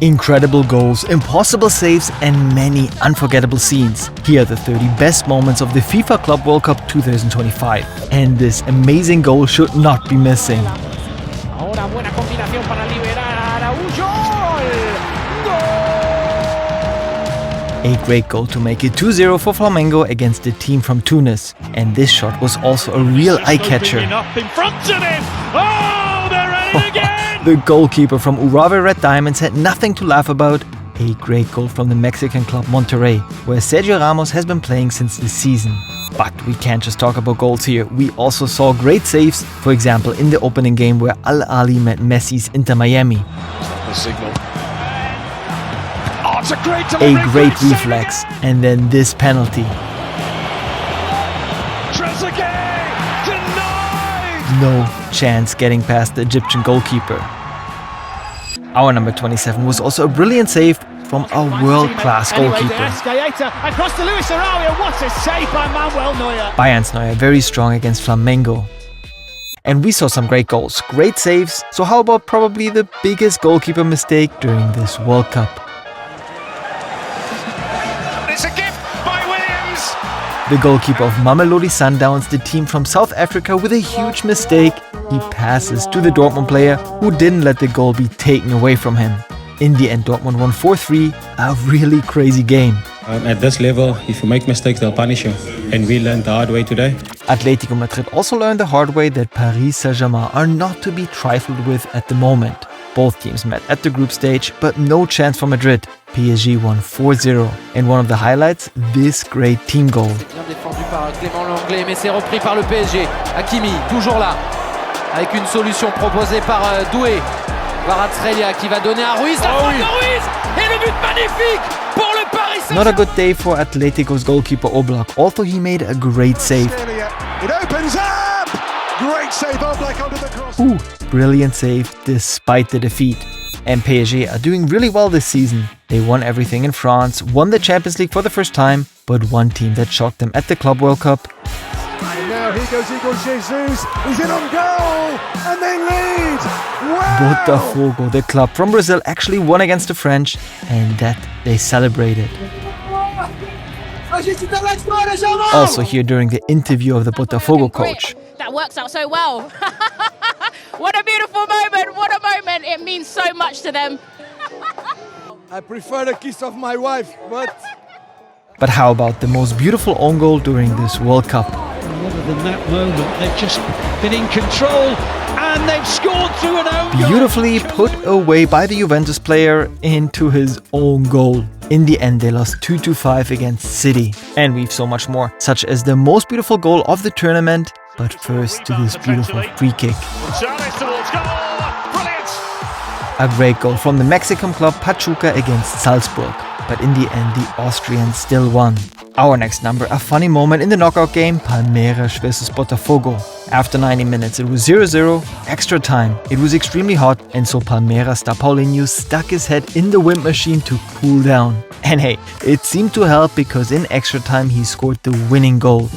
Incredible goals, impossible saves and many unforgettable scenes. Here are the 30 best moments of the FIFA Club World Cup 2025. And this amazing goal should not be missing. Ahora buena combinación para liberar a Araujo. A great goal to make it 2-0 for Flamengo against the team from Tunis. And this shot was also a real eye-catcher. In front of him. Oh, they're at it again. The goalkeeper from Urawa Red Diamonds had nothing to laugh about. A great goal from the Mexican club Monterrey, where Sergio Ramos has been playing since this season. But we can't just talk about goals here. We also saw great saves, for example in the opening game where Al Ahly met Messi's Inter Miami. The signal. Oh, it's A great reflex, and then this penalty. No chance getting past the Egyptian goalkeeper. Our number 27 was also a brilliant save from a world-class goalkeeper. Across to Luis Araújo, what a save by Manuel Neuer. Bayern's Neuer very strong against Flamengo. And we saw some great goals, great saves, so how about probably the biggest goalkeeper mistake during this World Cup? It's a gift by Williams. The goalkeeper of Mamelodi Sundowns, the team from South Africa, with a huge mistake. He passes to the Dortmund player who didn't let the goal be taken away from him. In the end, Dortmund won 4-3, a really crazy game. At this level, if you make mistakes, they'll punish you. And we learned the hard way today. Atletico Madrid also learned the hard way that Paris Saint-Germain are not to be trifled with at the moment. Both teams met at the group stage, but no chance for Madrid. PSG won 4-0. And one of the highlights, this great team goal. Bien défendu par Clément Langlais, mais c'est repris par le PSG. Hakimi, toujours là, avec une solution proposée par Doué. Kvaratskhelia qui va donner à Ruiz, la frappe de Ruiz et le but magnifique pour le Paris Saint-Germain. Not a good day for Atletico's goalkeeper Oblak, although he made a great save. It opens up! Great save, Oblak under the cross. Ooh, brilliant save despite the defeat. And PSG are doing really well this season. They won everything in France, won the Champions League for the first time, but one team that shocked them at the Club World Cup. And now here goes Igor Jesus. He's in on goal, and they lead. Wow! Botafogo, the club from Brazil, actually won against the French, and that they celebrated. Also here during the interview of the Botafogo coach. That works out so well. What a beautiful moment, what a moment. It means so much to them. I prefer the kiss of my wife, but... But how about the most beautiful own goal during this World Cup? Rather than that moment, they've just been in control and they've scored through an own goal. Beautifully put away by the Juventus player into his own goal. In the end, they lost 2-5 against City. And we've so much more, such as the most beautiful goal of the tournament. But first to this beautiful free kick. A great goal from the Mexican club Pachuca against Salzburg. But in the end, the Austrians still won. Our next number, a funny moment in the knockout game, Palmeiras vs Botafogo. After 90 minutes, it was 0-0, extra time. It was extremely hot, and so Palmeiras star Paulinho stuck his head in the wind machine to cool down. And hey, it seemed to help because in extra time he scored the winning goal.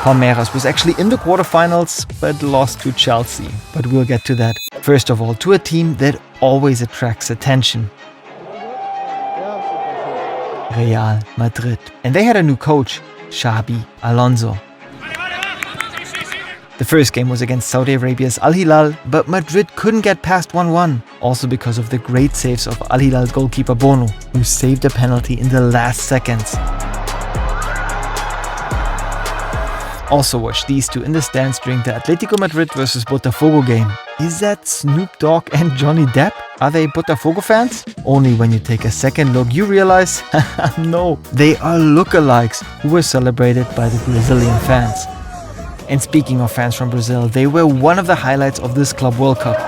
Palmeiras was actually in the quarterfinals, but lost to Chelsea. But we'll get to that. First of all, to a team that always attracts attention. Real Madrid. And they had a new coach, Xabi Alonso. The first game was against Saudi Arabia's Al Hilal, but Madrid couldn't get past 1-1. Also because of the great saves of Al Hilal's goalkeeper Bono, who saved a penalty in the last seconds. Also watch these two in the stands during the Atletico Madrid vs Botafogo game. Is that Snoop Dogg and Johnny Depp? Are they Botafogo fans? Only when you take a second look you realize, no, they are lookalikes who were celebrated by the Brazilian fans. And speaking of fans from Brazil, they were one of the highlights of this Club World Cup.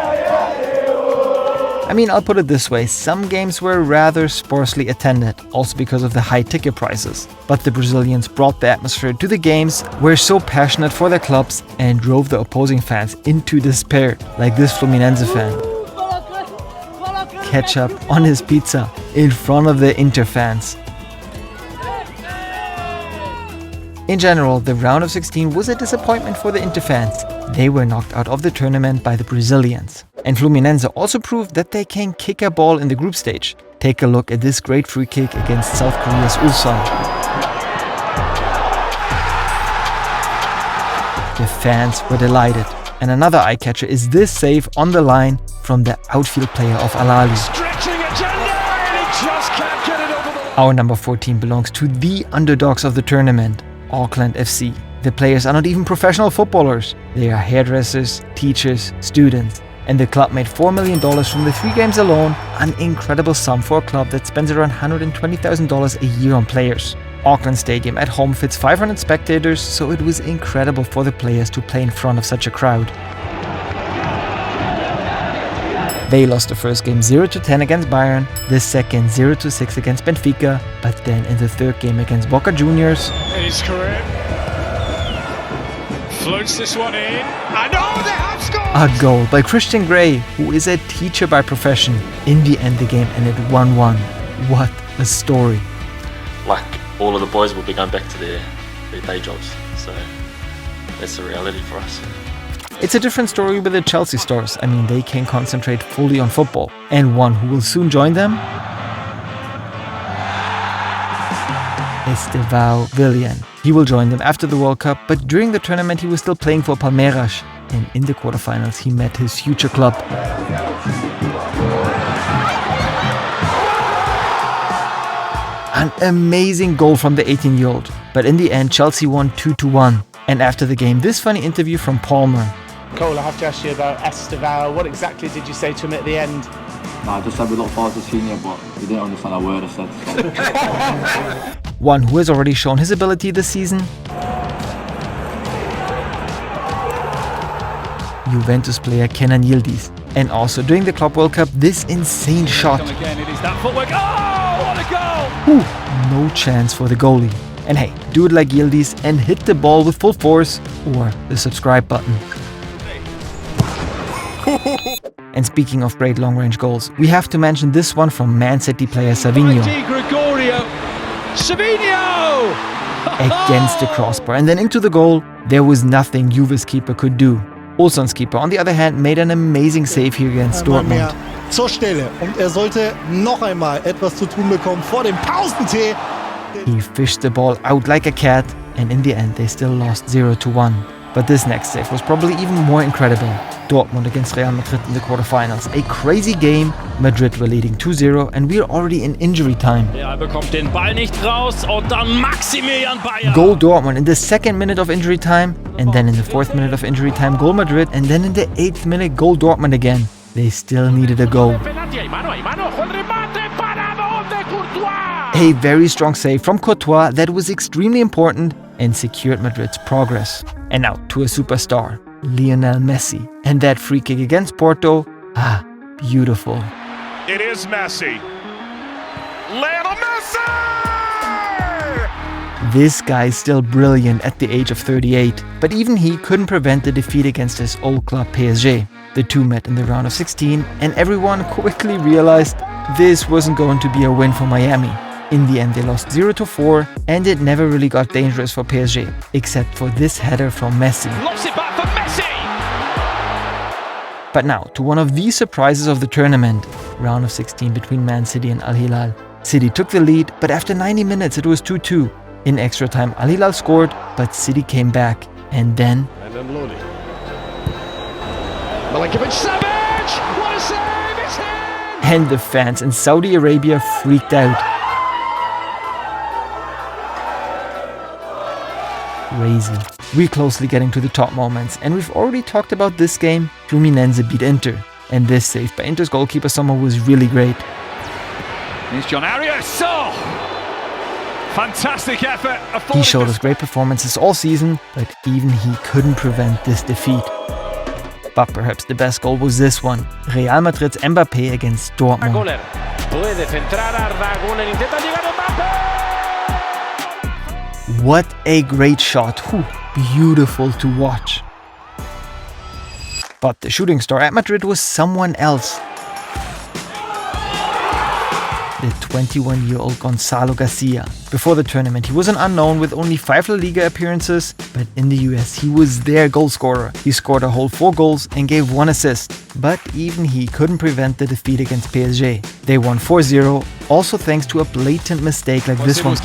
I mean, I'll put it this way, some games were rather sparsely attended, also because of the high ticket prices. But the Brazilians brought the atmosphere to the games, were so passionate for their clubs, and drove the opposing fans into despair, like this Fluminense fan. Ketchup on his pizza, in front of the Inter fans. In general, the round of 16 was a disappointment for the Inter fans. They were knocked out of the tournament by the Brazilians. And Fluminense also proved that they can kick a ball in the group stage. Take a look at this great free kick against South Korea's Ulsan. The fans were delighted. And another eye-catcher is this save on the line from the outfield player of Al Ahly. Our number 14 belongs to the underdogs of the tournament, Auckland FC. The players are not even professional footballers. They are hairdressers, teachers, students. And the club made $4 million from the 3 games alone, an incredible sum for a club that spends around $120,000 a year on players. Auckland Stadium at home fits 500 spectators, so it was incredible for the players to play in front of such a crowd. They lost the first game 0-10 against Bayern, the second 0-6 against Benfica, but then in the third game against Boca Juniors, In his career. Floats this one in. And oh, they have scored! a goal by Christian Grey, who is a teacher by profession. In the end, the game ended 1-1. What a story. Like, all of the boys will be going back to their day jobs, so that's the reality for us. It's a different story with the Chelsea stars. I mean, they can concentrate fully on football. And one who will soon join them is Estevão Willian. He will join them after the World Cup, but during the tournament he was still playing for Palmeiras, and in the quarterfinals he met his future club. An amazing goal from the 18-year-old, but in the end Chelsea won 2-1. And after the game, this funny interview from Palmer. Cole, I have to ask you about Estevão. What exactly did you say to him at the end? I just said we look forward to seeing you, but we didn't understand a word I said. So. One who has already shown his ability this season, Juventus player Kenan Yildiz. And also during the Club World Cup, this insane shot. Again, it is that footwork. Oh, what a goal! No chance for the goalie. And hey, do it like Yildiz and hit the ball with full force, or the subscribe button. And speaking of great long-range goals, we have to mention this one from Man City player Savinho. Against the crossbar and then into the goal. There was nothing Juve's keeper could do. Ulsan's keeper, on the other hand, made an amazing save here against Dortmund. Zur Stelle und sollte noch einmal etwas zu tun bekommen vor dem Pausentee. He fished the ball out like a cat, and in the end they still lost 0-1. But this next save was probably even more incredible. Dortmund against Real Madrid in the quarterfinals. A crazy game. Madrid were leading 2-0 and we're already in injury time. Bekommt den Ball nicht raus und dann Maximilian Bayer. Goal Dortmund in the 2nd minute of injury time, and then in the 4th minute of injury time, goal Madrid, and then in the 8th minute, goal Dortmund again. They still needed a goal. A very strong save from Courtois that was extremely important and secured Madrid's progress. And now to a superstar, Lionel Messi. And that free kick against Porto, beautiful. It is Messi. Lionel Messi! This guy is still brilliant at the age of 38, but even he couldn't prevent the defeat against his old club PSG. The two met in the round of 16, and everyone quickly realized this wasn't going to be a win for Miami. In the end, they lost 0-4, and it never really got dangerous for PSG, except for this header from Messi. Lost it back for Messi! But now, to one of the surprises of the tournament, round of 16 between Man City and Al Hilal. City took the lead, but after 90 minutes it was 2-2. In extra time, Al Hilal scored, but City came back, and then... Milinkovic-Savic! What a save! It's him! And the fans in Saudi Arabia freaked out. Crazy. We're closely getting to the top moments, and we've already talked about this game. Fluminense beat Inter, and this save by Inter's goalkeeper Sommer was really great. Here's John Arias. Oh! Fantastic effort. He showed us great performances all season, but even he couldn't prevent this defeat. But perhaps the best goal was this one, Real Madrid's Mbappé against Dortmund. What a great shot, beautiful to watch. But the shooting star at Madrid was someone else. The 21-year-old Gonzalo Garcia. Before the tournament, he was an unknown with only 5 La Liga appearances, but in the US he was their goal scorer. He scored a whole 4 goals and gave 1 assist, but even he couldn't prevent the defeat against PSG. They won 4-0, also thanks to a blatant mistake like this one.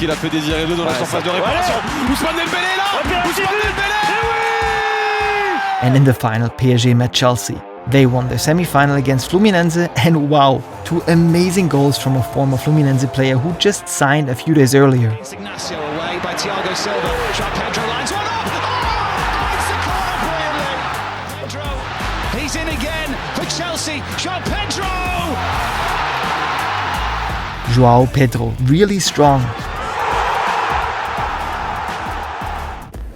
And in the final, PSG met Chelsea. They won their semi-final against Fluminense, and wow, 2 amazing goals from a former Fluminense player who just signed a few days earlier. Ignacio away by Thiago Silva. João Pedro lines one up. Oh, it's the corner brilliantly. Pedro, he's in again for Chelsea. João Pedro. João Pedro, really strong.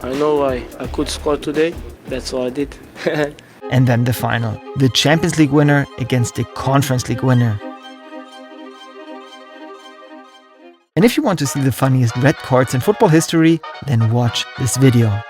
I know I could score today. That's what I did. And then the final, the Champions League winner against the Conference League winner. And if you want to see the funniest red cards in football history, then watch this video.